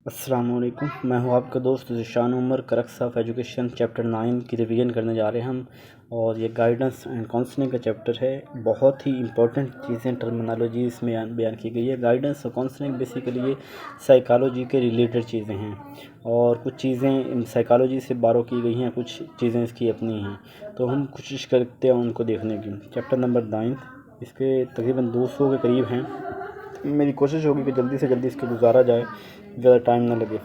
अस्सलाम वालेकुम। मैं हूं आपका दोस्त Zeeshan Umar. Crux of education chapter 9 की रिवीजन करने जा रहे हैं हम, और ये गाइडेंस एंड काउंसलिंग का चैप्टर है। बहुत ही इंपॉर्टेंट चीज़ें टर्मिनोलॉजी इसमें बयान की गई है। गाइडेंस और काउंसलिंग बेसिकली ये साइकोलॉजी के रिलेटेड चीज़ें हैं, और कुछ चीज़ें साइकोलॉजी से बारो की गई हैं, कुछ चीज़ें इसकी अपनी हैं। तो हम कोशिश करते हैं उनको देखने की। चैप्टर नंबर 9, इसके तकरीबन 200 के करीब हैं। मेरी कोशिश होगी कि जल्दी से जल्दी इसको गुजारा जाए, ज़्यादा टाइम ना लगे।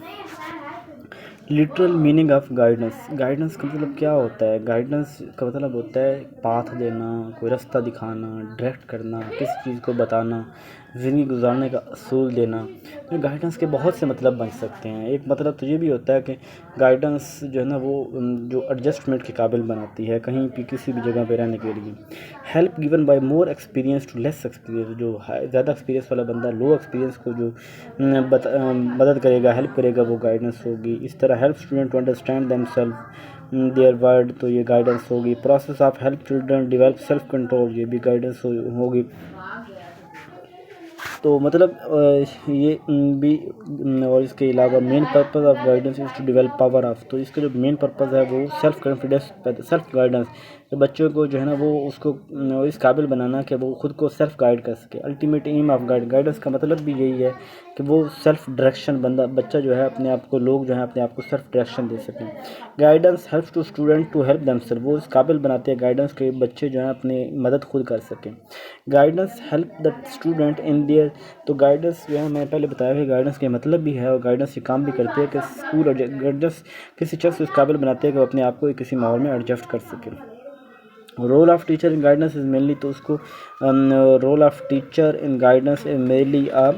Literal meaning of guidance. Guidance का मतलब क्या होता है? गाइडेंस का मतलब होता है पाथ देना, कोई रास्ता दिखाना, डायरेक्ट करना, किसी चीज़ को बताना, ज़िंदगी गुजारने का असूल देना। तो गाइडेंस के बहुत से मतलब बन सकते हैं। एक मतलब तो ये भी होता है कि गाइडेंस जो है ना वो जो एडजस्टमेंट के काबिल बनाती है कहीं भी किसी भी जगह पे रहने के लिए। Help given by more experience to less experience. जो ज़्यादा एक्सपीरियंस वाला बंदा लो एक्सपीरियंस को जो मदद करेगा, हेल्प करेगा, वो गाइडेंस होगी। इस तरह help student to understand themself their word, तो ये गाइडेंस होगी। Process of help children develop self control, ये भी गाइडेंस होगी। तो मतलब ये भी और इसके अलावा main purpose of guidance is to develop power of, तो इसका जो मेन पर्पस है वो सेल्फ कॉन्फिडेंस, सेल्फ गाइडेंस। तो बच्चों को जो है ना वो उसको इस काबिल बनाना कि वो खुद को सेल्फ गाइड कर सके। अल्टीमेट एम ऑफ गाइडेंस का मतलब भी यही है कि वो सेल्फ डायरेक्शन बच्चा जो है अपने आप को, लोग जो है अपने आप को सेल्फ डायरेक्शन दे सकें। Guidance helps to student to help themself, वो इस काबिल बनाते हैं गाइडेंस के बच्चे जो है अपनी मदद खुद कर सकें। Guidance help the student in their, तो गाइडेंस जो है मैं पहले बताया है गाइडेंस के मतलब भी है, और गाइडेंस ये काम भी करते हैं कि स्कूल गाइडेंस किसी शख्स को इस काबिल बनाते हैं कि वो अपने आप को किसी माहौल में एडजस्ट कर सके। Role of teacher in guidance is mainly, तो उसको role of teacher in guidance is mainly a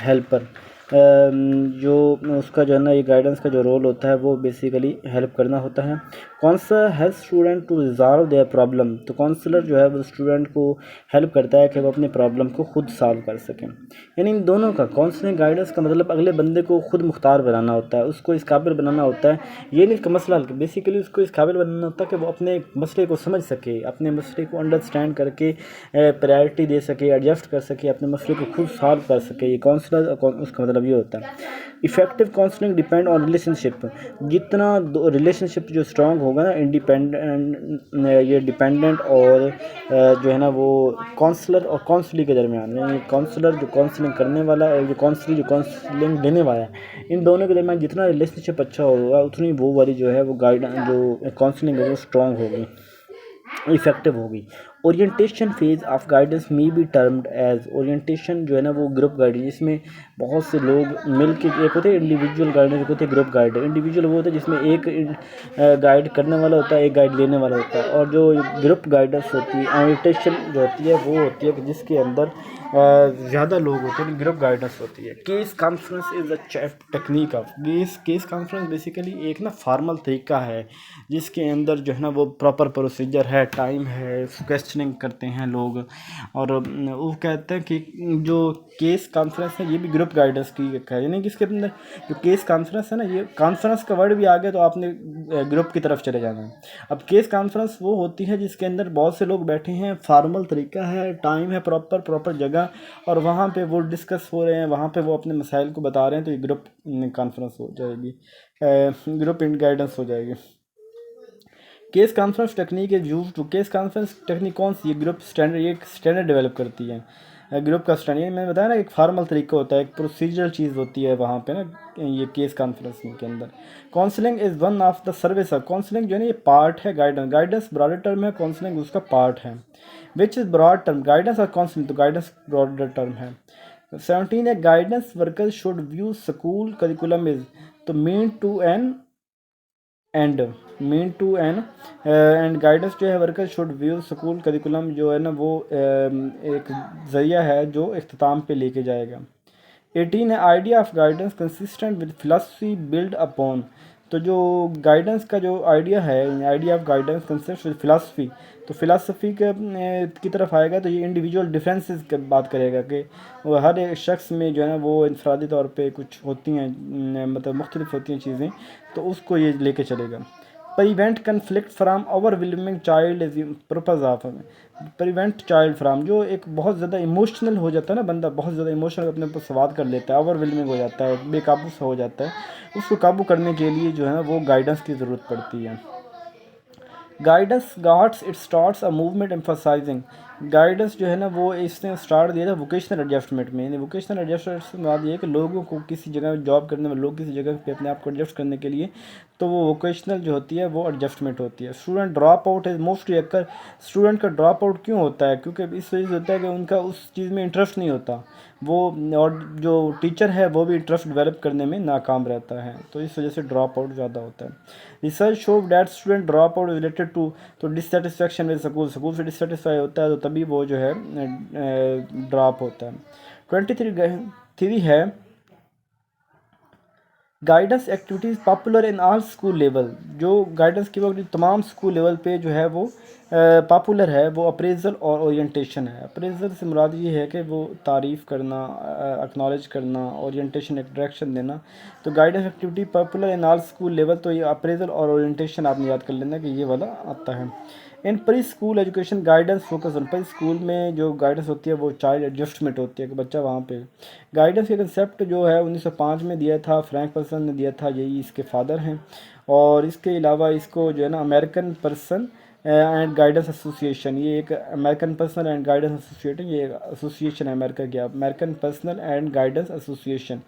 helper. जो उसका जो है ना ये गाइडेंस का जो रोल होता है वो बेसिकली हेल्प करना होता है। Counsellor help student to resolve their problem, तो काउंसलर जो है वो स्टूडेंट को हेल्प करता है कि वो अपने प्रॉब्लम को खुद सॉल्व कर सकें। यानी इन दोनों का, काउंसलिंग गाइडेंस का मतलब अगले बंदे को खुद मुख्तार बनाना होता है, उसको इस काबिल बनाना होता है। ये नहीं कि मसला हल, बेसिकली उसको इस काबिल बनाना होता है कि वो अपने मसले को समझ सके, अपने मसले को अंडरस्टैंड करके प्रायोरिटी दे सके, एडजस्ट कर सके, अपने मसले को खुद सॉल्व कर सके। ये काउंसलर, उसका मतलब ये होता है। Effective counselling depend on relationship, जितना रिलेशनशिप जो स्ट्रांग होगा ना, इंडिपेंडेंट, ये डिपेंडेंट और जो है ना वो काउंसलर और काउंसली के दरमियान, यानी काउंसलर जो काउंसलिंग करने वाला है और जो काउंसली जो काउंसलिंग देने वाला है, इन दोनों के दरमियान जितना रिलेशनशिप अच्छा होगा उतनी वो वाली जो है वो गाइडेंस जो काउंसलिंग है वो स्ट्रांग होगी, इफेक्टिव होगी। ओरिएंटेशन फेज ऑफ गाइडेंस में भी टर्म्ड एज, ओरिएंटेशन जो है ना वो ग्रुप गाइडेंस, जिसमें बहुत से लोग मिल के, एक होते हैं इंडिविजुअल गाइडेंस, एक होते हैं ग्रुप गाइड। इंडिविजुअल वो होता है जिसमें एक गाइड करने वाला होता है, एक गाइड लेने वाला होता है, और जो ग्रुप गाइडेंस होती है, ओरिएंटेशन जो होती है वो होती है कि जिसके अंदर ज़्यादा लोग होते हैं, ग्रुप गाइडेंस होती है। Case conference is a technique of case conference, basically एक ना फार्मल तरीका है जिसके अंदर जो है ना वो प्रॉपर प्रोसीजर है, टाइम है, क्वेश्चनिंग करते हैं लोग, और वो कहते हैं कि जो केस कॉन्फ्रेंस है ये भी ग्रुप गाइडेंस की है। यानी कि इसके अंदर जो केस कॉन्फ्रेंस है ना, ये कॉन्फ्रेंस का वर्ड भी आ गया तो आपने ग्रुप की तरफ चले जाना है। अब केस कॉन्फ्रेंस वो होती है जिसके अंदर बहुत से लोग बैठे हैं, फार्मल तरीका है, टाइम है, प्रॉपर जगह, और वहाँ पे वो डिस्कस हो रहे हैं, वहाँ पे वो अपने मसाइल को बता रहे हैं, तो ये ग्रुप कॉन्फ्रेंस हो जाएगी, ग्रुप इन गाइडेंस हो जाएगी। Case conference technique is use to, case conference technique कौन सी? ये ग्रुप स्टैंडर्ड, ये स्टैंडर्ड डेवलप करती है। ग्रुप का स्टैंडर्ड मैंने बताया ना, एक फार्मल तरीका होता है, एक प्रोसीजरल चीज़ होती है वहाँ पे ना, ये केस कॉन्फ्रेंसिंग के अंदर। Counselling is one of the service of, counselling जो है ना ये पार्ट है गाइडेंस, गाइडेंस ब्रॉडर टर्म है, काउंसलिंग उसका पार्ट है। Which is broad term, guidance और काउंसलिंग, तो गाइडेंस ब्रॉडर टर्म है। 17 है guidance workers should view school curriculum is, तो mean to an end, mean to an end guidance जो है worker should view school curriculum जो है ना वो एक ज़रिया है जो इख्तिताम पे लेके जाएगा। 18 है idea of guidance consistent with philosophy build upon, तो जो गाइडेंस का जो आइडिया है, idea of guidance consist with philosophy, तो फिलासफी के की तरफ आएगा, तो ये इंडिविजुअल डिफरेंसेस की बात करेगा कि वो हर एक शख्स में जो है ना वो इंफरादी तौर पे कुछ होती हैं, मतलब मुख्तलिफ होती हैं चीज़ें, तो उसको ये लेके चलेगा। Prevent conflict from overwhelming child is purpose of prevent child from, जो एक बहुत ज़्यादा इमोशनल हो जाता है ना बंदा, बहुत ज़्यादा इमोशनल अपने ऊपर सवार कर लेता है, ओवरवेलमिंग हो जाता है, बेकाबू सा हो जाता है, उसको काबू करने के लिए जो है ना वो गाइडेंस की ज़रूरत पड़ती है। Guidance guards it starts a movement emphasising, guidance जो है ना वो इसने स्टार्ट दिया था वोकेशनल एडजस्टमेंट में। यानी वोकेशनल एडजस्टमेंट से बात ये है कि लोगों को किसी जगह जॉब करने में, लोग किसी जगह पे अपने आप को एडजस्ट करने के लिए, तो वो वोकेशनल जो होती है वो एडजस्टमेंट होती है। Student drop out is mostly occur, student का ड्रॉप आउट क्यों होता है? क्योंकि इस वजह से होता है कि उनका उस चीज़ में इंटरेस्ट नहीं होता वो, और जो टीचर है वो भी इंटरेस्ट डेवलप करने में नाकाम रहता है, तो इस वजह से ड्रॉप आउट ज़्यादा होता है। Research show that student drop out related to, तो डिससेटिस्फैक्शन विद स्कूल, स्कूल से डिससेटिस्फाई होता है तो तभी वो जो है ड्रॉप होता है। 23 है guidance activities popular in all school level, जो गाइडेंस की वक्त तमाम स्कूल लेवल पे जो है वो पॉपुलर है, वो अप्रेजल और ओरिएंटेशन है। अप्रेजल से मुराद ये है कि वो तारीफ़ करना, एक्नॉलेज करना, ओरिएंटेशन एक डायरेक्शन देना। तो guidance activity popular in all school level, तो ये अप्रेजल और ओरिएंटेशन आपने याद कर लेना कि ये वाला आता है। इन pre school education guidance focus on, pre school में जो गाइडेंस होती है वो चाइल्ड एडजस्टमेंट होती है कि बच्चा वहाँ पे। गाइडेंस का कंसेप्ट जो है 1905 में दिया था, फ्रैंक पर्सन ने दिया था, यही इसके फादर हैं। और इसके अलावा इसको जो है ना American person and guidance association, ये एक American personal and guidance association, ये एक एसोसिएशन है अमेरिका की, American personal and guidance association.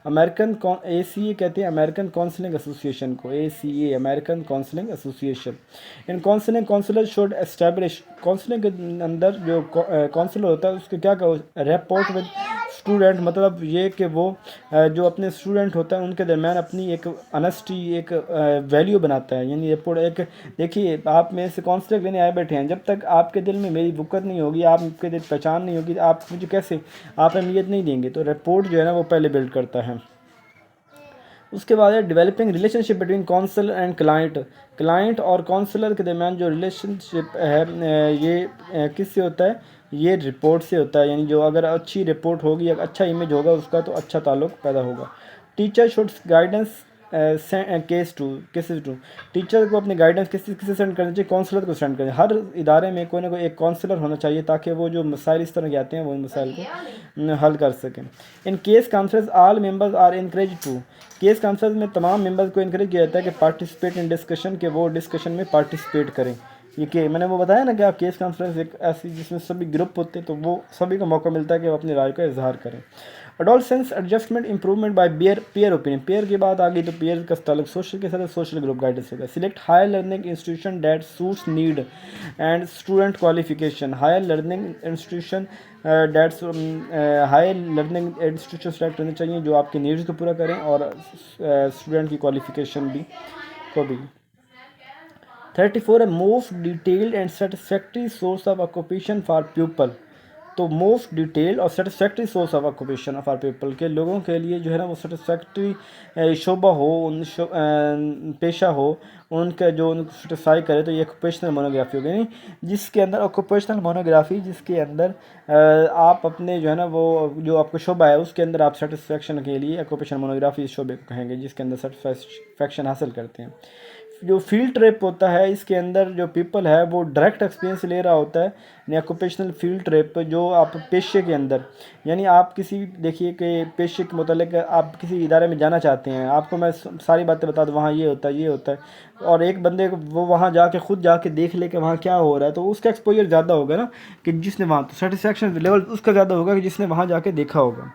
American ACA कहते हैं अमेरिकन काउंसलिंग एसोसिएशन को, ACA American counselling association. In counselling counsellor should establish, counselling के अंदर जो काउंसलर होता है उसके क्या कहो रैपोर्ट विद स्टूडेंट, मतलब ये कि वो जो अपने स्टूडेंट होता है उनके दरमियान अपनी एक ऑनेस्टी, एक वैल्यू बनाता है। यानी रिपोर्ट एक, देखिए आप मेरे से काउंसलिंग लेने आए बैठे हैं, जब तक आपके दिल में मेरी वक़्त नहीं होगी, आपके दिल पहचान नहीं होगी, आप मुझे कैसे आप अहमियत नहीं देंगे। तो रिपोर्ट जो है ना वो पहले बिल्ड करता है। उसके बाद है developing relationship between counsellor and client, client और काउंसलर के दरमियान जो रिलेशनशिप है ये किससे होता है? ये रिपोर्ट से होता है। यानी जो अगर अच्छी रिपोर्ट होगी, अच्छा इमेज होगा उसका, तो अच्छा ताल्लुक पैदा होगा। Teacher should guidance cases to, teacher को अपने गाइडेंस किसे सेंड करना चाहिए? काउंसलर को सेंड करना। हर इदारे में कोई ना कोई एक काउंसलर होना चाहिए ताकि वो जो मसाइल इस तरह के आते हैं वो इन मसाइल को हल कर सकें। In case conference all members are encourage to, case conference में तमाम मेंबर्स को इनकरेज किया जाता है कि पार्टिसिपेट इन डिस्कशन, के वो डिस्कशन में पार्टिसिपेट करें। ये कि मैंने वो बताया ना कि आप केस कॉन्फ्रेंस एक ऐसी जिसमें सभी ग्रुप होते हैं, तो वो सभी को मौका मिलता है कि वो अपनी राय का इजहार करें। Adolescence adjustment improvement by peer opinion, peer की बात आ गई तो पेयर का ताल्लुक सोशल के साथ सोशल ग्रुप गाइडेंस होगा। Select higher learning institution that suits need and student qualification, higher learning institution that's higher learning institution select करने चाहिए जो आपके नीड्स को पूरा करें और स्टूडेंट की क्वालिफिकेशन भी को भी। 34 है most detailed and satisfactory source of occupation for people, तो मोस्ट डिटेल और satisfactory source of occupation for people, के लोगों के लिए जो है ना वो सेटिस्फैक्ट्री शोबा हो, पेशा हो उनका जो उनको सेटिस्फाई करे, तो ये ऑक्यूपेशनल मोनोग्राफी हो गई। जिसके अंदर ऑक्यूपेशनल मोनोग्राफी, जिसके अंदर आप अपने जो है ना वो जो आपका शोबा है उसके अंदर आप सेटिस्फैक्शन के लिए ऑक्यूपेशनल मोनोग्राफी इस शोबे को कहेंगे, जिसके अंदर सेटिस्फैक्शन हासिल करते हैं। जो फील्ड ट्रिप होता है इसके अंदर जो पीपल है वो डायरेक्ट एक्सपीरियंस ले रहा होता है। ऑक्यूपेशनल फील्ड ट्रिप जो आप पेशे के अंदर, यानी आप किसी देखिए कि पेशे के मुतालिक आप किसी इदारे में जाना चाहते हैं, आपको मैं सारी बातें बता दूँ वहाँ ये होता है ये होता है, और एक बंदे को वो वहाँ जाके खुद जाके देख ले कि वहाँ क्या हो रहा है, तो उसका एक्सपोजर ज़्यादा होगा ना कि जिसने वहाँ, तो सेटिस्फैक्शन लेवल उसका ज़्यादा होगा कि जिसने वहाँ जाके देखा होगा।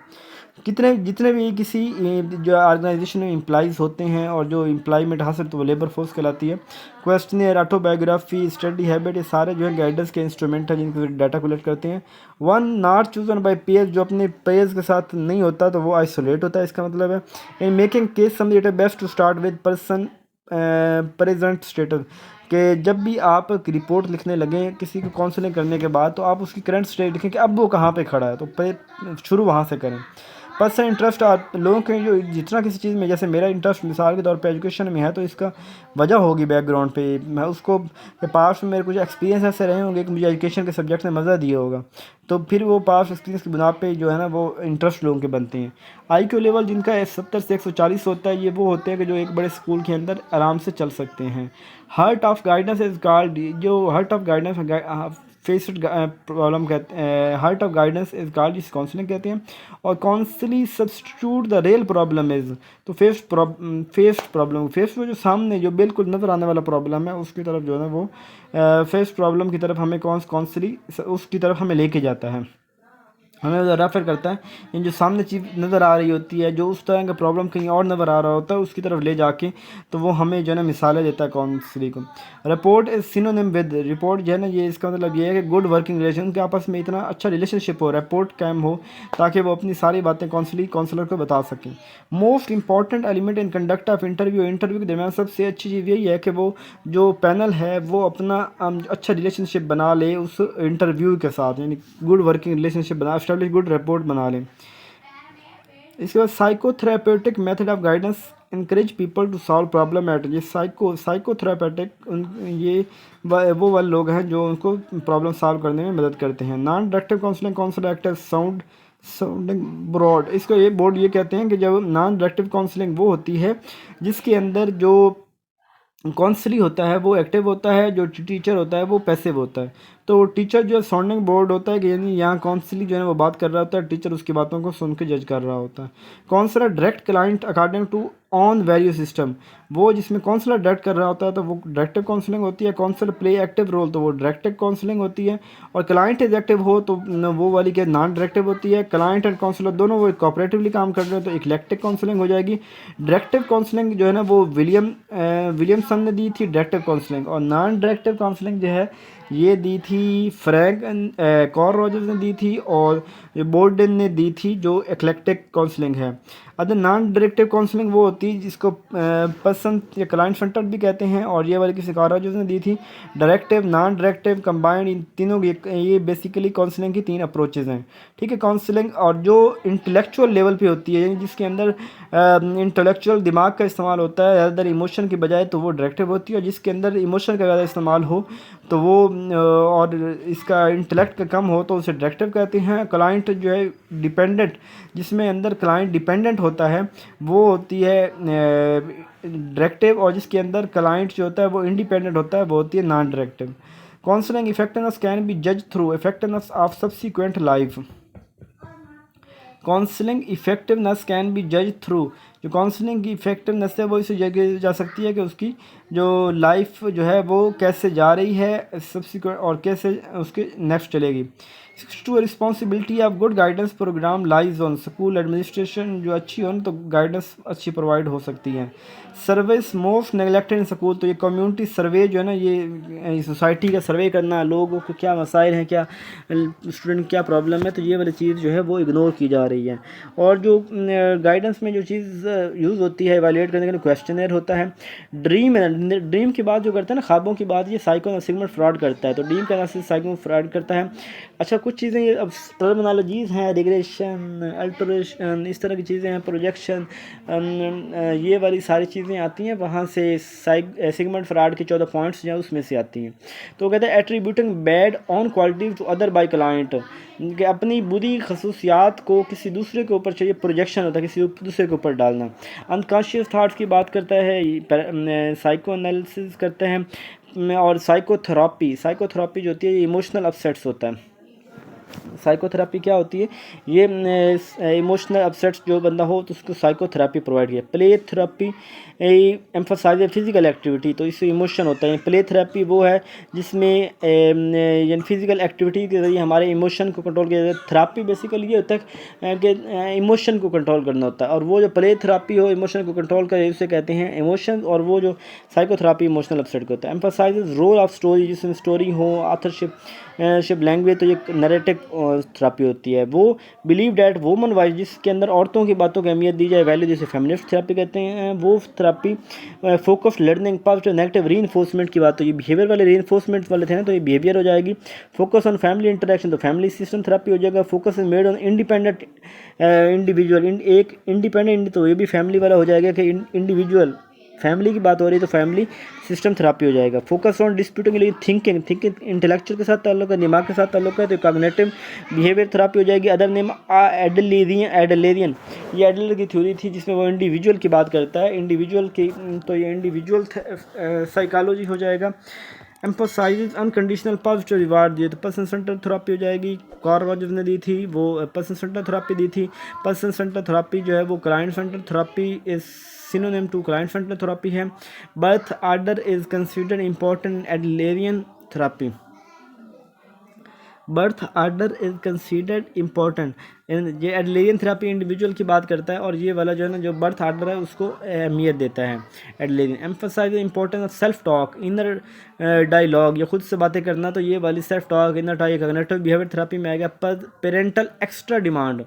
जितने भी किसी जो ऑर्गेनाइजेशन में एम्प्लॉइज़ होते हैं और जो एम्प्लॉयमेंट हासिल तो वो लेबर फोर्स कहलाती है। क्वेश्चनियर, ऑटोबायोग्राफी, स्टडी हैबिट, ये सारे जो है गाइडेंस के इंस्ट्रूमेंट हैं जिनके डाटा कलेक्ट करते हैं। One not chosen bye pairs, जो अपने पेयर्स के साथ नहीं होता तो वो आइसोलेट होता है, इसका मतलब है। इन मेकिंग केस समझ it best to start with person present status, कि जब भी आप रिपोर्ट लिखने लगें किसी को काउंसलिंग करने के बाद, तो आप उसकी करंट स्टेट लिखें कि अब वो कहाँ पे खड़ा है, तो शुरू वहाँ से करें। पर्सनल इंटरेस्ट लोगों के जो जितना किसी चीज़ में, जैसे मेरा इंटरेस्ट मिसाल के तौर पे एजुकेशन में है, तो इसका वजह होगी बैकग्राउंड पे, मैं उसको पास्ट में मेरे कुछ एक्सपीरियंस ऐसे रहे होंगे कि मुझे एजुकेशन के सब्जेक्ट ने मज़ा दिया होगा, तो फिर वो पास्ट एक्सपीरियंस की बुनियाद पे जो है ना वो इंटरेस्ट लोगों के बनते हैं। IQ लेवल जिनका 70 से 140 होता है, ये वो होते हैं कि जो एक बड़े स्कूल के अंदर आराम से चल सकते हैं। Heart of guidance is called, जो heart of guidance faced problem कहते हैं, heart of guidance is called, जिस काउंसलिंग कहते हैं। और counselee substitute the real problem is, तो फेस्ड प्रॉब्लम, फेस्ड में जो सामने जो बिल्कुल नज़र आने वाला प्रॉब्लम है उसकी तरफ जो है ना वो फेस्ड प्रॉब्लम की तरफ हमें काउंसली उसकी तरफ हमें लेके जाता है, हमें उधर रेफर करता है। इन जो सामने चीज़ नज़र आ रही होती है, जो उस तरह का प्रॉब्लम कहीं और नज़र आ रहा होता है, उसकी तरफ ले जाके तो वो हमें जो है ना मिसालें देता है काउंसलिंग को। Report is synonym with, report जो है ना ये इसका मतलब ये है कि गुड वर्किंग रिलेशन, के आपस में इतना अच्छा रिलेशनशिप हो, रिपोर्ट कायम हो, ताकि वो अपनी सारी बातें काउंसलर को बता सकें। Most important element in conduct of interview, interview के दरमियान सबसे अच्छी चीज़ यही है कि वो जो पैनल है वो अपना अच्छा रिलेशनशिप बना ले उस इंटरव्यू के साथ, यानी गुड वर्किंग रिलेशनशिप बना, एस्टेब्लिश गुड रिपोर्ट बना लें। इसके बाद psychotherapeutic method of guidance encourage people to solve problem at, ये साइकोथेरापेटिक ये वो वाले लोग हैं जो उनको प्रॉब्लम सॉल्व करने में मदद करते हैं। Non directive counselling counsellor act as sounding board, इसको ये बोर्ड ये कहते हैं कि जब नॉन डायरेक्टिव काउंसलिंग वो होती है जिसके अंदर जो काउंसली होता है वो एक्टिव होता है, जो टीचर होता है वो पैसिव होता है। तो टीचर जो साउंडिंग बोर्ड होता है कि यानी यहाँ काउंसली जो है वो बात कर रहा होता है, टीचर उसकी बातों को सुन के जज कर रहा होता है। Counsellor direct client according to own value system, वो जिसमें काउंसलर डायरेक्ट कर रहा होता है तो वो डायरेक्टिव काउंसलिंग होती है। काउंसलर प्ले एक्टिव रोल, तो वो डायरेक्टिव काउंसलिंग होती है। और क्लाइंट इज एक्टिव हो तो वो वाली क्या नॉन डायरेक्टिव होती है। क्लाइंट एंड काउंसलर दोनों वो कोऑपरेटिवली काम कर रहे हैं तो इक्लेक्टिव काउंसलिंग हो जाएगी। डायरेक्टिव काउंसलिंग जो है ना वो विलियमसन ने दी थी डायरेक्टिव काउंसलिंग, और नॉन डायरेक्टिव काउंसलिंग जो है ये दी थी फ्रैंक कॉर्ल रॉजर्स ने दी थी, और बोर्डन ने दी थी जो एक्लेक्टिक काउंसलिंग है। अदर नॉन डायरेक्टिव काउंसलिंग वो होती है जिसको पर्सन या क्लाइंट सेंटर्ड भी कहते हैं, और ये वाली किसी कॉर्ल रॉजर्स ने दी थी। डायरेक्टिव नॉन डायरेक्टिव कंबाइंड, इन तीनों ये बेसिकली काउंसलिंग की 3 अप्रोचेज़ हैं। ठीक है, काउंसलिंग और जो इंटेलेक्चुअल लेवल पे होती है, यानी जिसके अंदर इंटेलेक्चुअल दिमाग का इस्तेमाल होता है ज़्यादातर इमोशन की बजाय, तो वो डायरेक्टिव होती है। और जिसके अंदर इमोशन का ज़्यादा इस्तेमाल हो तो वो और इसका इंटेलेक्ट का कम हो तो उसे डायरेक्टिव कहते हैं। क्लाइंट जो है डिपेंडेंट, जिसमें अंदर क्लाइंट डिपेंडेंट होता है वो होती है डायरेक्टिव, और जिसके अंदर क्लाइंट जो होता है वो इंडिपेंडेंट होता है वो होती है non directive. Counselling effectiveness can be जज through effectiveness of subsequent life, counselling effectiveness can be जज थ्रू, जो काउंसलिंग की इफेक्टिवनेस है वो इसे जज जा सकती है कि उसकी जो लाइफ जो है वो कैसे जा रही है सब्सिक्वेंट, और कैसे उसके नेक्स्ट चलेगी। 62 responsibility of good guidance program lies on school administration, जो अच्छी हो ना तो गाइडेंस अच्छी प्रोवाइड हो सकती है। Service most neglected in school, तो ये कम्युनिटी सर्वे जो है ना ये सोसाइटी का सर्वे करना, लोगों को क्या मसाइल हैं, क्या स्टूडेंट क्या प्रॉब्लम है, तो ये वाली चीज़ जो है वो इग्नोर की जा रही है। और जो गाइडेंस में जो चीज़ यूज़ होती है एवेलुएट करने के लिए क्वेश्चनर होता है। ड्रीम की बात जो करता है ना, ख्वाबों की बात, ये साइको सिगमंड फ्रॉड करता है, तो ड्रीम का एनालिसिस साइको फ्रॉड करता है। अच्छा, कुछ चीज़ें ये अब टर्मिनोलॉजीज़ हैं, रिग्रेशन, अल्टरेशन, इस तरह की चीज़ें हैं, प्रोजेक्शन, ये वाली सारी चीज़ें आती हैं वहाँ से सिगमंड फ्रॉड के 14 पॉइंट्स जो हैं उसमें से आती हैं। तो कहते हैं attributing bad own qualities to other by client, कि अपनी बुरी खसूसियात को किसी दूसरे के ऊपर चाहिए, प्रोजेक्शन होता है किसी दूसरे के ऊपर डालना। अनकॉन्शियस थाट्स की बात करता है, साइको एनालिसिस करते हैं। और साइकोथेरापी जो होती है ये इमोशनल अपसेट्स होता है। साइकोथेरापी क्या होती है, ये इमोशनल अपसेट्स जो बंदा हो तो उसको साइकोथेरापी प्रोवाइड किया। Play therapy emphasize physical activity, तो इससे इमोशन होता है। प्ले थेरापी वो है जिसमें यानी फिजिकल एक्टिविटी के जरिए हमारे इमोशन को कंट्रोल किया जाता है। थेरापी बेसिकली ये होता है कि इमोशन को कंट्रोल करना होता है, और वो जो प्ले थेरापी हो इमोशन को कंट्रोल करे उसे कहते हैं इमोशन, और वो जो साइकोथेरापी इमोशनल अपसेट को होता है। एम्फसाइज रोल ऑफ स्टोरी, जिसमें स्टोरी हो, ऑथरशिप शिप लैंग्वेज, तो ये नरेटिव थेरापी होती है। वो बिलीव डैट वुमन वाइज, जिसके अंदर औरतों की बातों की अहमियत दी जाए, वैल्यू, जिसे फेमिनिस्ट थेरापी कहते हैं। वो therapy focused learning positive negative री इन्फोर्समेंट की बात, तो ये बिहेवियर वाले री इन्फोर्समेंट वाले थे ना, तो ये बिहेवियर हो जाएगी। फोकस ऑन फैमिली इंटरेक्शन, तो फैमिली सिस्टम थेरापी हो जाएगा। Focus is made on independent individual, एक इंडिपेंडेंट, तो ये भी फैमिली वाला हो जाएगा कि इंडिविजुअल, फैमिली की बात हो रही है तो फैमिली सिस्टम थेरापी हो जाएगा। Focus on disputing thinking, intellectual के साथ ताल्लुक है, दिमाग के साथ ताल्लुक है, तो कॉग्निटिव बिहेवियर थेरापी हो जाएगी। अदर नेम एडलेरियन, ये एडलर की थ्योरी थी जिसमें वो इंडिविजुअल की बात करता है, इंडिविजुअल की, तो ये इंडिविजुअल साइकोलॉजी हो जाएगा। एम्फोसाइज अनकंडीशनल पॉजिटिव रिवार्ड, ये तो पर्सन सेंटर थेरापी हो जाएगी। कार्ल रॉजर्स ने दी थी, वो पर्सन सेंटर थेरापी दी थी। पर्सन सेंटर थेरापी जो है वो client centre therapy is synonym to client centre therapy है। Birth order is considered important Adlerian therapy, birth order is considered important, ये एडलेरियन थेरापी इंडिविजुअल की बात करता है, और ये वाला जो है ना, जो बर्थ आर्डर है उसको अहमियत देता है Adlerian. Emphasise importance of self talk, inner dialogue, ये खुद से बातें करना, तो ये वाली self talk, inner talk, cognitive behaviour therapy में आएगा। पर पेरेंटल एक्स्ट्रा डिमांड,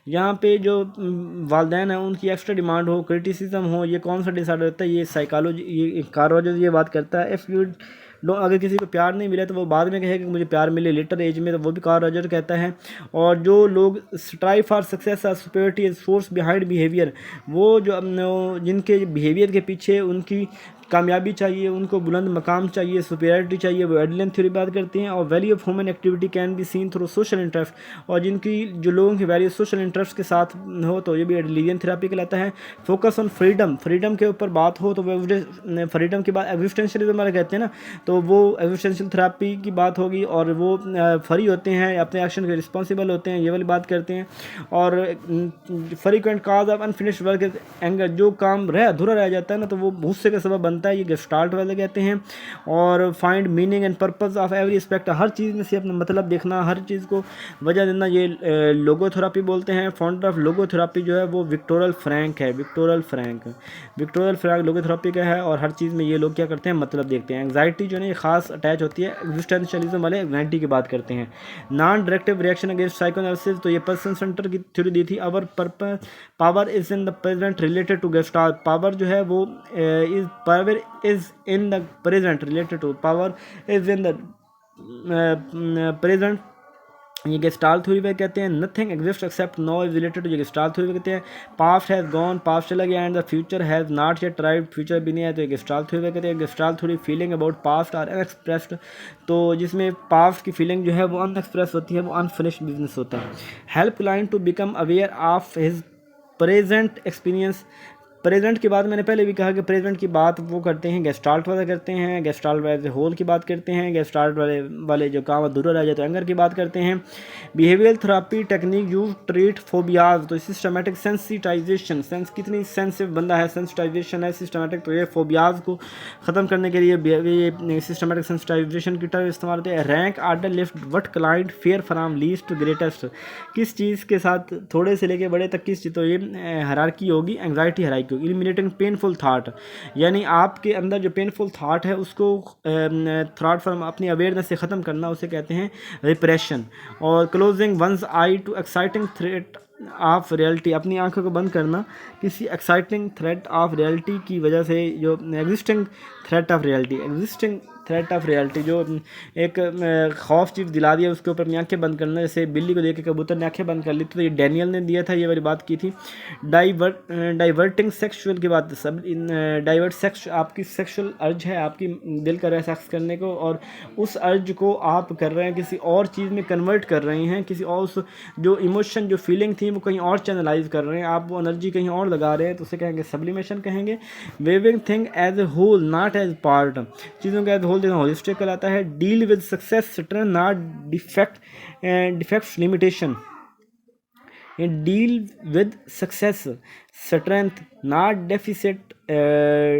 यहाँ पे जो वालदैन है उनकी एक्स्ट्रा डिमांड हो, क्रिटिसिज्म हो, ये कौन सा डिसऑर्डर होता है, ये साइकोलॉजी, ये कार्ल रॉजर्स ये बात करता है। इफ़ यू अगर किसी को प्यार नहीं मिला तो वो बाद में कहेगा कि मुझे प्यार मिले लेटर एज में, तो वो भी कार्ल रॉजर कहता है। और जो लोग स्ट्राइव फॉर सक्सेस और superiority is force behind behaviour, वो जो जिनके बिहेवियर के पीछे उनकी कामयाबी चाहिए, उनको बुलंद मकाम चाहिए, सुपीरियरिटी चाहिए, वो एडलेन थ्योरी बात करते हैं। और value of human activity can be seen through social interest, और जिनकी जो लोगों की वैल्यू सोशल इंटरेस्ट के साथ हो तो ये भी एडलेरियन थेरापी कहलाता है। फोकस ऑन फ्रीडम, फ्रीडम के ऊपर बात हो तो वो फ्रीडम के बाद एग्जिस्टेंशियलिज्म वाले कहते हैं ना, तो वो एग्जिस्टेंशियल थेरापी की बात होगी। और वो फ्री होते हैं, अपने एक्शन के रिस्पॉन्सिबल होते हैं, ये वाली बात करते हैं। और frequent cause of unfinished work anger, जो काम अधूरा रह जाता है ना, तो वो गुस्से का सबब बनता है, ये गेस्टाल्ट वाले कहते हैं। और find meaning and purpose of every aspect, हर चीज़ में से अपना मतलब देखना, हर चीज़ को वजह देना, ये लोगोथेरापी बोलते हैं। फाउंडर ऑफ लोगोथेरापी जो है वो विक्टोरियल फ्रैंक है, विक्टोरियल फ्रैंक लोगोथेरापी का है। और हर चीज़ में ये लोग क्या करते हैं, मतलब देखते हैं। एंग्जाइटी जो है ये खास अटैच होती है, एग्जिस्टेंशियलिज्म वाले एंग्जाइटी की बात करते हैं। Non directive reaction against psychoanalysis, तो ये पर्सन सेंटर की थ्योरी दी थी। Our purpose power is in the present related to gestalt, power जो है वो is in the present related to power is in the present, ये गेस्टाल्ट थ्योरी पे कहते हैं। Nothing exist except now is related to, ये gestalt theory पे कहते हैं। पास्ट हैज़ गॉन, पास्ट चला गया, and the future has not yet arrived, future भी नहीं है, तो ये गेस्टाल्ट थ्योरी पे कहते हैं। Gestalt theory feeling about past are unexpressed, तो जिसमें पास्ट की फीलिंग जो है वो अनएक्सप्रेस होती है, वो अनफिनिश्ड बिजनेस होता है। Help client to become aware of his present experience, present की बात मैंने पहले भी कहा कि प्रेजेंट की बात वो करते हैं, गेस्टाल्ट वाले करते हैं, गेस्टाल्ट एज ए होल की बात करते हैं, गेस्टाल्ट वाले जो काम अधूरा रह जाए तो एंगर की बात करते हैं। Behaviour therapy technique use treat phobias, तो सिस्टमेटिक सेंसिटाइजेशन, कितनी सेंसिटिव बंदा है, सेंसिटाइजेशन है सिस्टमेटिक, तो ये फोबियाज को ख़त्म करने के लिए ये सिस्टमेटिक सेंसिटाइजेशन की टर्म इस्तेमाल होते हैं। Rank order list what client fear from least to greatest, किस चीज़ के साथ थोड़े से लेके बड़े तक किस चीज़, तो ये हायरार्की होगी, anxiety hierarchy. Eliminating painful thought, यानी आपके अंदर जो पेनफुल थाट है उसको थॉट फ्रॉम अपनी अवेयरनेस से ख़त्म करना, उसे कहते हैं रिप्रेशन। और closing one's eye to exciting threat of reality, अपनी आंखों को बंद करना किसी एक्साइटिंग थ्रेट ऑफ रियलिटी की वजह से, जो एग्जिस्टिंग थ्रेट ऑफ रियलिटी, जो एक खौफ चीज़ दिला दिया उसके ऊपर अपनी आंखें बंद करना, जैसे बिल्ली को देख के कबूतर ने आंखें बंद कर ली, तो ये डैनियल ने दिया था, ये वाली बात की थी। डाइवर्टिंग सेक्सुअल की बात, सब डाइवर्ट सेक्स, आपकी सेक्सुअल अर्ज है, आपकी दिल कर रहा है सेक्स करने को, और उस अर्ज को आप कर रहे हैं किसी और चीज़ में कन्वर्ट कर रहे हैं, किसी और जो इमोशन जो फीलिंग थी वो कहीं और चैनलाइज कर रहे हैं, आप वो एनर्जी कहीं और लगा रहे हैं, तो उसे कहेंगे सब्लिमेशन कहेंगे। Viewing thing as a whole not as part, चीज़ों का एज होल देखना होलिस्टिक कहलाता है। Deal with success strength not defects limitation, deal with success strength not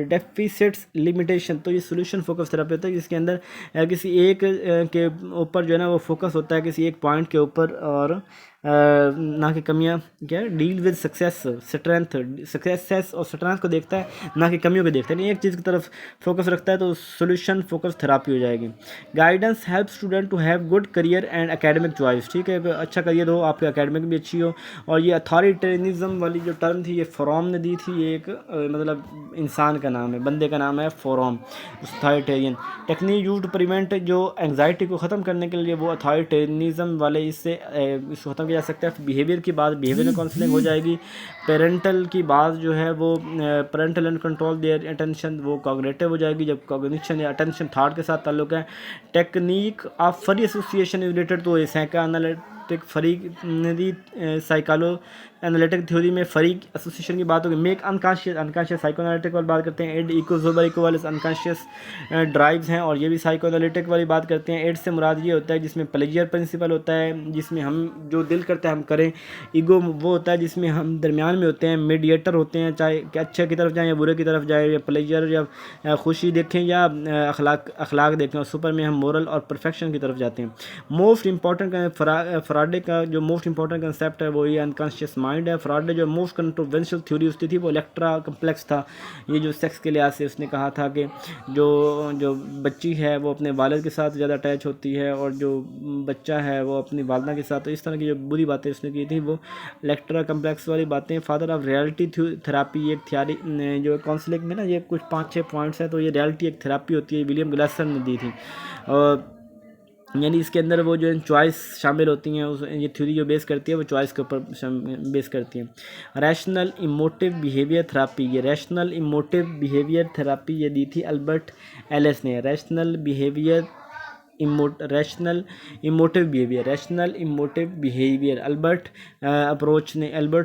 deficits limitation, तो ये सोल्यूशन फोकस थेरेपी होता है, जिसके अंदर किसी एक के ऊपर जो है ना वो फोकस होता है, किसी एक पॉइंट के ऊपर, और ना कि कमियां, क्या है, deal with success strength, success और स्ट्रेंथ को देखता है ना कि कमियों को देखता है। नहीं, एक चीज़ की तरफ फोकस रखता है तो सोल्यूशन फोकस थेरापी हो जाएगी। Guidance help student to have good career and academic choice, ठीक है, अच्छा करियर हो, आपकी एकेडमिक भी अच्छी हो। और ये अथॉरिटेरिज्म वाली जो टर्म थी ये फोरम ने दी थी, ये एक मतलब इंसान का नाम है, बंदे का नाम है Fromm, authoritarian. Technique use to prevent, जो एंग्जाइटी को ख़त्म करने के लिए वो अथॉरिटेरिज्म वाले इससे इसको ख़त्म किया जा सकता है। बिहेवियर की बात बिहेवियर काउंसलिंग हो जाएगी। पेरेंटल की बात जो है वो parental and control their attention, वो कॉग्निटिव हो जाएगी, जब कॉग्निशन या अटेंशन थॉट के साथ ताल्लुक है। Technique of free association is related to psychoanalytic free साइकोलो एनालिटिक थ्योरी में फ्री एसोसिएशन की बात होगी। मेक अनकॉन्शियस साइकोएनालिटिक वाली बात करते हैं। एड इकोजोबर इक्वल्स अनकॉन्शियस ड्राइव्स हैं और ये भी साइकोएनालिटिक वाली बात करते हैं। एड से मुराद ये होता है जिसमें प्लेजर प्रिंसिपल होता है, जिसमें हम जो दिल करता है हम करें। ईगो वो होता है जिसमें हम दरमियान में होते हैं, मीडिएटर होते हैं, चाहे अच्छे की तरफ जाएँ या बुरे की तरफ जाए, या प्लेजर या खुशी देखें या अखलाक देखें। और सुपर में हम मोरल और परफेक्शन की तरफ जाते हैं। मोस्ट इंपॉर्टेंट फ्राडे का जो मोस्ट इंपॉर्टेंट कंसेप्ट है वो ये अनकॉन्शियस माइंड है। फ्राडे जो मोस्ट कंट्रोवर्शियल थ्योरी उसकी थी वो इलेक्ट्रा कम्प्लेक्स था। ये जो सेक्स के लिहाज से उसने कहा था कि जो बच्ची है वो अपने वालिद के साथ ज़्यादा अटैच होती है और जो बच्चा है वो अपनी वालदा के साथ, तो इस तरह की जो बुरी बातें उसने की थी वो इलेक्ट्रा कम्प्लेक्स वाली बातें। फादर ऑफ रियलिटी थेरापी एक थियरी जो काउंसलिंग में ना ये कुछ 5-6 पॉइंट्स हैं, तो ये रियलिटी एक थेरापी होती है, विलियम ग्लासर ने दी थी। और यानी इसके अंदर वो जो चॉइस शामिल होती हैं, उस ये थ्योरी जो बेस करती है वो चॉइस के ऊपर बेस करती है। रैशनल इमोटिव बिहेवियर थेरापी, ये रैशनल इमोटिव बिहेवियर थेरापी ये दी थी अल्बर्ट एलिस ने। Rational emotive behaviour Albert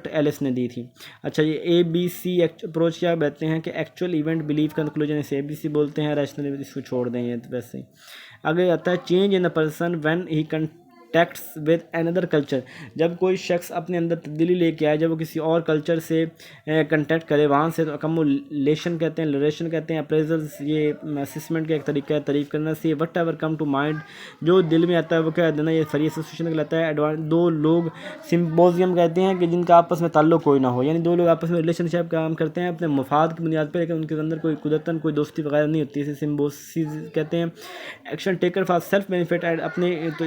Ellis ने दी थी। अच्छा, ये ABC अप्रोच क्या कहते हैं कि एक्चुअल इवेंट बिलीव कंक्लूजन, इसे ABC बोलते हैं। रैशनल इसको छोड़ दें ये तो वैसे ही। आगे आता है change in the person when he contacts with another culture, जब कोई शख्स अपने अंदर तब्दीली लेके आए, जब वो किसी और कल्चर से कंटेक्ट करे वहाँ से, तो अकमुलेशन कहते हैं, लरेशन कहते हैं। अप्रेजल्स ये असिस्मेंट का एक तरीका है तारीफ करना से। Whatever come to mind, जो दिल में आता है वो क्या देना, ये फ्री एसोसिएशन कहलाता है। दो लोग सिम्पोजियम कहते हैं कि जिनका आपस में ताल्लुक कोई ना हो, यानी दो लोग आपस में रिलेशनशिप काम करते हैं अपने मफाद की बुनियाद पर, लेकिन उनके अंदर कोई कुदरतन कोई दोस्ती वगैरह नहीं होती, इसे सिम्बोसिस कहते हैं। Action taker for self benefit and, अपने तो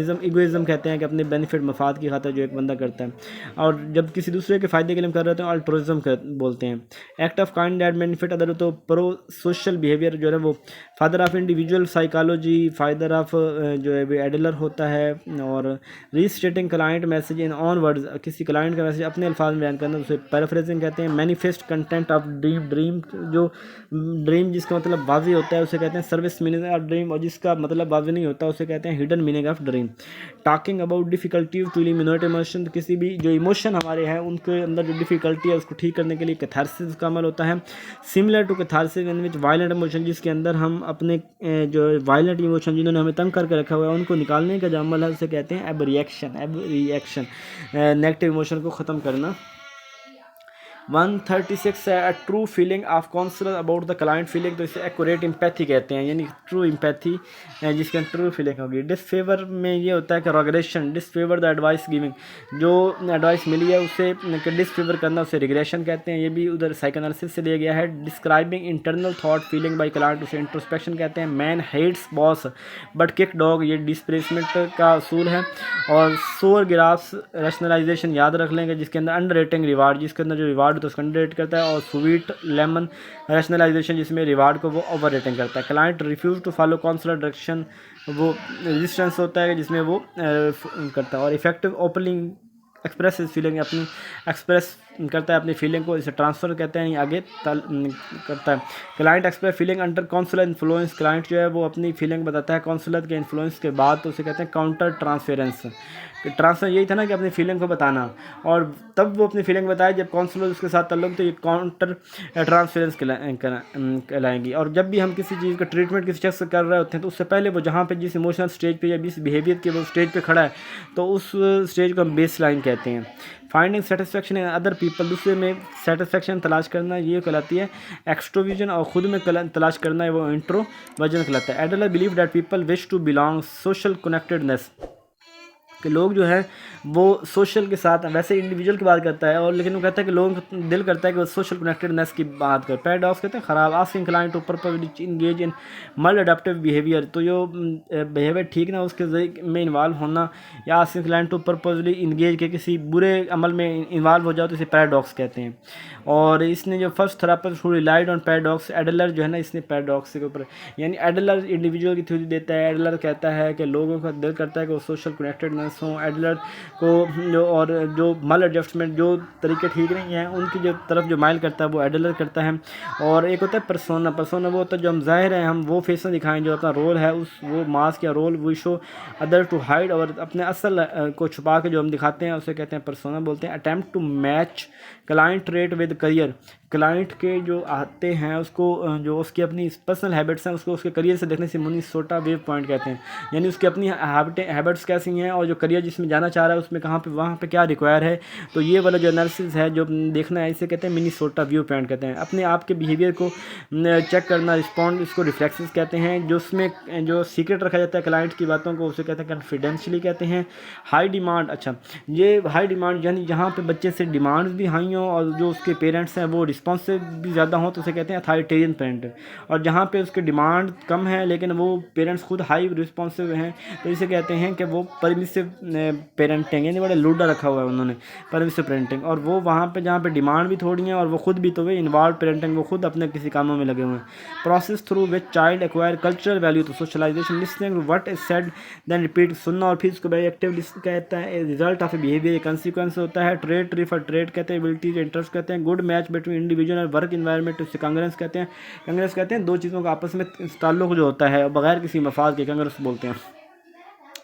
ईगोइज्म कहते हैं कि अपने बेनिफिट मफाद की खातिर जो एक बंदा करता है, और जब किसी दूसरे के फ़ायदे के लिए कर रहे होते हैं अल्ट्रुइज्म बोलते हैं। Act of kind that benefit other, तो प्रो सोशल बिहेवियर जो है वो। Father of individual psychology, father of जो है वो एडलर होता है। और restating client message in own words, किसी क्लाइंट का मैसेज अपने अल्फाज में बयान करना, उसे पैराफ्रेजिंग कहते हैं। मैनिफेस्ट कंटेंट ऑफ ड्रीम जो ड्रीम जिसका मतलब वाज़ी होता है उसे कहते हैं सर्विस मीनिंग ऑफ ड्रीम, और जिसका मतलब वाज़ी नहीं होता उसे कहते हैं hidden meaning of dream. Talking about difficulty to eliminate emotion, किसी भी जो इमोशन हमारे हैं उनके अंदर जो डिफिकल्टी है उसको ठीक करने के लिए कैथारसिस का अमल होता है। Similar to catharsis in which violent emotion, जिसके अंदर हम अपने जो वायलेंट इमोशन जिन्होंने हमें तंग करके रखा हुआ है उनको निकालने का जो अमल है उसे कहते हैं एब रिएक्शन, नेगेटिव इमोशन को ख़त्म करना। 136 है a true feeling of counsellor about the client feeling, तो इसे एक्यूरेट एम्पैथी कहते हैं, यानी ट्रू एम्पैथी जिसके अंदर ट्रू फीलिंग होगी। डिसफेवर में ये होता है कि regression, disfavour the advice giving, जो एडवाइस मिली है उसे डिसफेवर करना उसे रिग्रेशन कहते हैं, ये भी उधर साइकोएनालिसिस से लिया गया है। Describing internal thought feeling by client, उसे इंट्रोस्पेक्शन कहते हैं। Man hates boss but kick dog, ये डिस्प्लेसमेंट का असूल है। और सोर ग्राफ्स रैशनलाइजेशन याद रख लेंगे, जिसके अंदर अंडर रेटिंग रिवार्ड, जिसके अंदर जो रिवार्ड तो उसको अंडर रेट करता है। और स्वीट लेमन रैशनलाइजेशन, जिसमें रिवार्ड को वो ओवर रेटिंग करता है। Client refuse to follow counsellor direction, वो रेजिस्टेंस होता है जिसमें वो करता है। और इफेक्टिव ओपनिंग एक्सप्रेस इस फीलिंग अपनी एक्सप्रेस करता है अपनी फीलिंग को, इसे ट्रांसफ़र कहते हैं, आगे करता है। Client express feeling under counsellor influence, client जो है वो अपनी फीलिंग बताता है काउंसलर के इन्फ्लुएंस के बाद, तो उसे कहते हैं काउंटर ट्रांसफेरेंस। ट्रांसफर यही था ना कि अपनी फीलिंग को बताना, और तब वो अपनी फीलिंग बताए जब काउंसलर उसके साथ ताल्लुक, तो ये काउंटर ट्रांसफेरेंस कहलाएंगी। और जब भी हम किसी चीज़ का ट्रीटमेंट किसी शख्स से कर रहे होते हैं तो उससे पहले वो जहाँ पे जिस इमोशनल स्टेज पे या जिस बिहेवियर के वो स्टेज पे खड़ा है तो उस स्टेज को हम बेस लाइन कहते हैं। Finding satisfaction in other people, दूसरे में सेटिस्फेक्शन तलाश करना ये कहलाती है एक्सट्रोविजन, और ख़ुद में तलाश करना है वो इंट्रोवर्जन कहलाता है। Adler believe that people wish to belong, social connectedness, कि लोग जो है वो सोशल के साथ, वैसे इंडिविजुअल की बात करता है और लेकिन वो कहता है कि लोगों का दिल करता है कि वो सोशल कनेक्टेडनेस की बात करे। पैराडॉक्स कहते हैं ख़राब, asking client to purposely engage in maladaptive behaviour, तो जो बिहेवियर ठीक ना उसके में इन्वॉल्व होना, या asking client to purposely engage के किसी बुरे अमल में इन्वॉल्व हो जाओ तो इसे पैराडॉक्स कहते हैं। और इसने जो first therapist who relied on paradox, Adler जो है ना, इसने पैराडॉक्स के ऊपर, यानी एडलर इंडिविजुअल की थ्योरी देता है। एडलर कहता है कि लोगों का दिल करता है कि वो सोशल कनेक्टेडनेस हो। एडलर को जो और जो मल एडजस्टमेंट, जो तरीके ठीक नहीं हैं उनकी जो तरफ जो माइल करता है वो एडलर करता है। और एक होता है पर्सोना। पर्सोना वो होता है जो हम ज़ाहिर है हम वो फेस में दिखाएं, जो अपना रोल है उस वो मास्क या रोल वो शो अदर टू हाइड, और अपने असल को छुपा के जो हम दिखाते हैं उसे कहते हैं पर्सोना बोलते हैं। Attempt to match client trait with career, client के जो आते हैं उसको जो उसकी अपनी पर्सनल हैबिट्स हैं उसको उसके करियर से देखने से मिनेसोटा वेव पॉइंट कहते हैं, यानी उसकी अपनी हैबिट्स कैसी हैं और जो करियर जिसमें जाना चाह रहा है उसमें कहाँ पे वहाँ पे क्या रिक्वायर है, तो ये वाला जो एनालिसिस है जो देखना है इसे कहते हैं मिनेसोटा व्यू पॉइंट कहते हैं। अपने आप के बिहेवियर को चेक करना, रिस्पॉन्ड, इसको रिफ्लेक्सेस कहते हैं। जो उसमें जो सीक्रेट रखा जाता है क्लाइंट की बातों को उसे कहते हैं कॉन्फिडेंशियली कहते हैं। हाई डिमांड, अच्छा ये हाई डिमांड यानी जहाँ पे बच्चे से डिमांड्स भी हाई हों और जो उसके पेरेंट्स हैं वो रिस्पॉन्सिव भी ज़्यादा हो तो उसे कहते हैं अथॉरिटेरियन पेरेंट। और जहाँ पे उसके डिमांड कम है लेकिन वो पेरेंट्स खुद हाई रिस्पॉन्सिव हैं तो इसे कहते हैं कि वो परमिसिव पेरेंटिंग, यानी बड़ा लूडा रखा हुआ है उन्होंने, परमिसिव पेरेंटिंग। और वो वहाँ पे जहाँ पे डिमांड भी थोड़ी हैं और वो खुद भी तो वे इन्वॉल्व पेरेंटिंग, वो खुद अपने किसी कामों में लगे हुए हैं। Process through which child acquire cultural value, तो socialisation, listening to what is said then repeat, सुनना और फिर उसको वेरी एक्टिव कहता है। रिजल्ट ऑफ बिहेवियर, कंसिक्वेंस होता है। ट्रेड रिफर ट्रेड कहते हैं, एबिलिटीज इंटरेस्ट कहते हैं। गुड मैच बिटवीन इंडिविजुअल और वर्क इन्वायरमेंट, उससे कांग्रेस कहते हैं। कांग्रेस कहते हैं दो चीज़ों का आपस में ताल्लुक जो होता है बगैर किसी मफाद के, कांग्रेस बोलते हैं।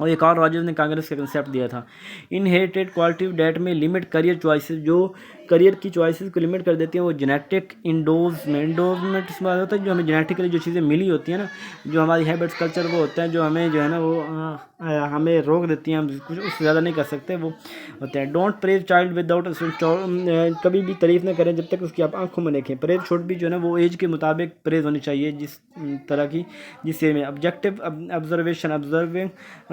और एक और रॉजर्स ने कांग्रेस का कंसेप्ट दिया था। इनहेरिटेड क्वालिटी डेट में लिमिट करियर चॉइसेस, जो करियर की चॉइसेस को लिमिट कर देती हैं वो जेनेटिक इंडोजमेंट इसमें होता है, जो हमें जेनेटिकली जो चीज़ें मिली होती हैं ना, जो हमारी हैबिट्स कल्चर वो होते हैं जो हमें जो है ना वो हमें रोक देती हैं, हम कुछ उससे ज़्यादा नहीं कर सकते, वो होते हैं। डोंट प्रेज चाइल्ड विदाउट, कभी भी तारीफ ना करें जब तक उसकी आप आंखों में देखें। प्रेज छोड़ भी जो है ना वो एज के मुताबिक प्रेज होनी चाहिए, जिस तरह की जिससे में ऑब्जेक्टिव ऑब्जर्वेशन, ऑब्जर्विंग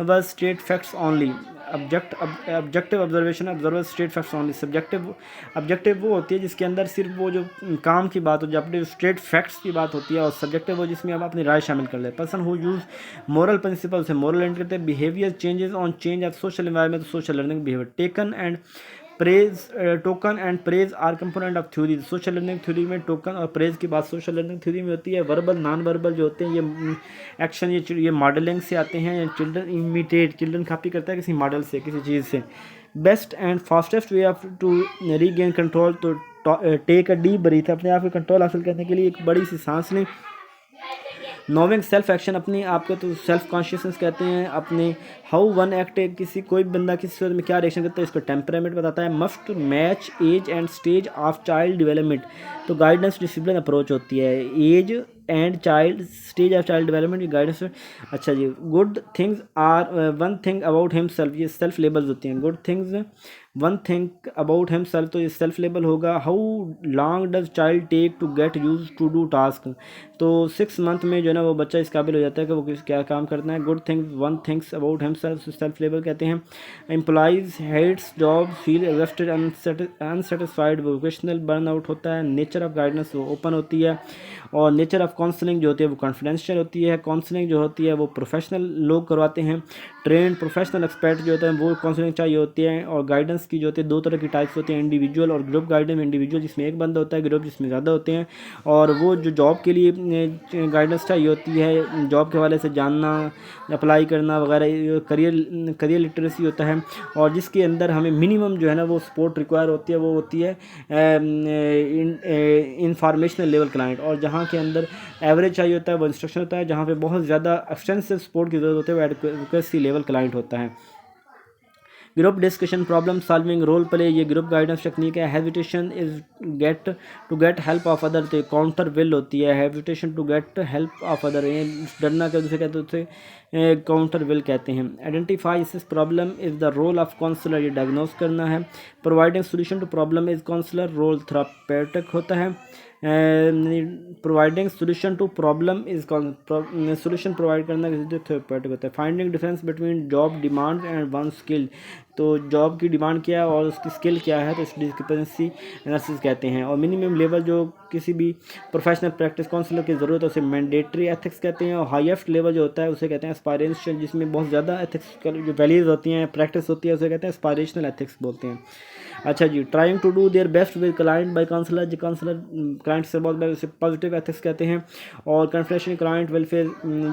बस state facts only, objective observation observer state facts only. Subjective वो होती है जिसके अंदर सिर्फ वो जो काम की बात हो, जब स्टेट फैक्ट्स की बात होती है, और सब्जेक्टिव वो जिसमें आप अपनी राय शामिल कर ले। Person who use moral principle से मोरल एंड करते हैं। Behaviour changes on change of social environment, social learning behaviour. Token and praise are component of theory, social learning theory में टोकन और प्रेज की बात सोशल लर्निंग थ्योरी में होती है। वर्बल नॉन वर्बल जो होते हैं ये एक्शन, ये मॉडलिंग से आते हैं। चिल्ड्रन इमिटेट, चिल्ड्रन कॉपी करता है किसी मॉडल से, किसी चीज़ से। Best and fastest way of to regain control, तो टेक अ डीप ब्रीथ, अपने आप को कंट्रोल हासिल करने के लिए एक बड़ी सी सांस लें। नोविंग सेल्फ एक्शन, अपने आप को तो सेल्फ कॉन्शियसनेस कहते हैं। अपने हाउ वन एक्ट, किसी कोई बंदा किसी सूरत में क्या रिएक्शन करता है इसको टेम्परामेंट बताता है। Must match age and stage of child development, तो गाइडेंस डिसिप्लिन अप्रोच होती है। Age and child stage of child development की गाइडेंस। अच्छा जी, good things are one thing about himself, ये सेल्फ लेबल्स होती हैं। Good things one thing about himself, तो ये सेल्फ लेबल होगा। How long does child take to get used to do task, तो 6 मंथ में जो है ना वो बच्चा इस काबिल हो जाता है कि वो क्या काम करना है। Good things one things about himself, self label कहते हैं। Employees hates job feel exhausted unsatisfied, vocational burnout होता है। नेचर ऑफ गाइडेंस वो ओपन होती है, और नेचर ऑफ काउंसलिंग जो होती है वो कॉन्फिडेंशियल होती है। काउंसलिंग जो होती है वो प्रोफेशनल लोग करवाते हैं। ट्रेंड प्रोफेशनल एक्सपर्ट जो होते हैं वो काउंसलिंग चाहिए होती है। और गाइडेंस की जो होती है 2 तरह की टाइप्स होती हैं, इंडिविजुअल और ग्रुप गाइडेंस। इंडिविजुअल जिसमें एक बंदा होता है, ग्रुप जिसमें ज़्यादा होते हैं। और वो जो जॉब के लिए गाइडेंस चाहिए होती है, जॉब के हवाले से जानना, अप्लाई करना वगैरह, करियर लिटरेसी होता है। और जिसके अंदर हमें मिनिमम जो है ना वो सपोर्ट रिक्वायर होती है, वो होती है इंफॉर्मेशनल लेवल क्लाइंट। और जहाँ के अंदर एवरेज चाहिए होता है वो इंस्ट्रक्शन होता है। जहाँ पे बहुत ज़्यादा एक्सटेंसिव सपोर्ट की ज़रूरत होती है वो एडवोकेसी लेवल क्लाइंट होता है। Group discussion, problem solving, role play, ये ग्रुप गाइडेंस टेक्निक है। Hesitation is get help of other, तो काउंटर विल होती है। Hesitation to get help of other, ये डरना क्या दूसरे कहते हैं उसे काउंटर विल कहते हैं। आइडेंटिफाई इस problem is the role of counsellor, ये डायग्नोस करना है। Providing solution to problem is counsellor, role therapeutic होता है। Providing solution to problem is solution provide करना किसी थेरेपेटिक होता है। Finding difference between job demand and one skill, तो जॉब की डिमांड क्या है और उसकी स्किल क्या है, तो इस डिस्क्रिपेंसी एनालिसिस कहते हैं। और मिनिमम लेवल जो किसी भी प्रोफेशनल प्रैक्टिस काउंसलर की ज़रूरत है उसे मैंडेटरी एथिक्स कहते हैं। और हाईएस्ट लेवल जो होता है उसे कहते हैं एस्पायरेशनल, जिसमें बहुत ज़्यादा एथिक्स जो वैल्यूज होती हैं, प्रैक्टिस होती है, उसे कहते हैं एस्पायरेशनल एथिक्स बोलते हैं। अच्छा जी, trying to do their best with client by counsellor, जो काउंसलर क्लाइंट से बहुत उसे पॉजिटिव एथिक्स कहते हैं। और कन्फेडेंशियल क्लाइंट वेलफेयर,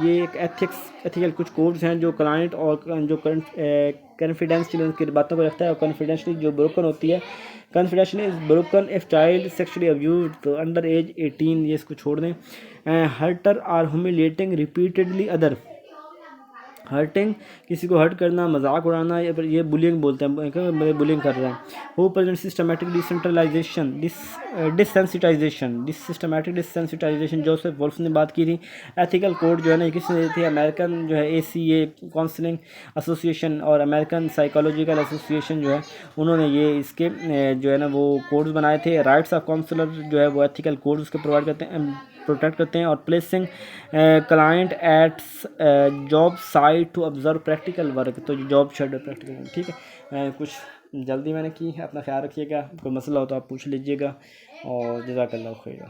ये एक एथिकल कुछ कोड्स हैं जो क्लाइंट और जो कॉन्फिडेंशियल की बातों को रखता है। और कॉन्फिडेंशियली जो ब्रोकन होती है, confidentially is broken if child sexually abused, तो अंडर एज 18, ये इसको छोड़ दें। Hurter or humiliating repeatedly other, hurting किसी को हर्ट करना, मजाक उड़ाना, ये बुलिंग बोलते हैं, बुलिंग कर रहा है। वो present systematic decentralisation, systematic desensitisation, Joseph Wolpe ने बात की थी। एथिकल कोड जो है ना, किसने दी थी, अमेरिकन जो है ACA काउंसलिंग एसोसिएशन और अमेरिकन साइकोलॉजिकल एसोसिएशन जो है, उन्होंने ये इसके जो है ना वो कोड्स बनाए थे। राइट्स ऑफ काउंसलर जो है वो एथिकल कोड्स उसके प्रोवाइड करते हैं, प्रोटेक्ट करते हैं। और placing client at job site to observe practical work, तो जॉब शेडो प्रैक्टिकल, ठीक है। कुछ जल्दी मैंने की है, अपना ख्याल रखिएगा, कोई मसला हो तो आप पूछ लीजिएगा। और जज़ाकल्लाह खैर।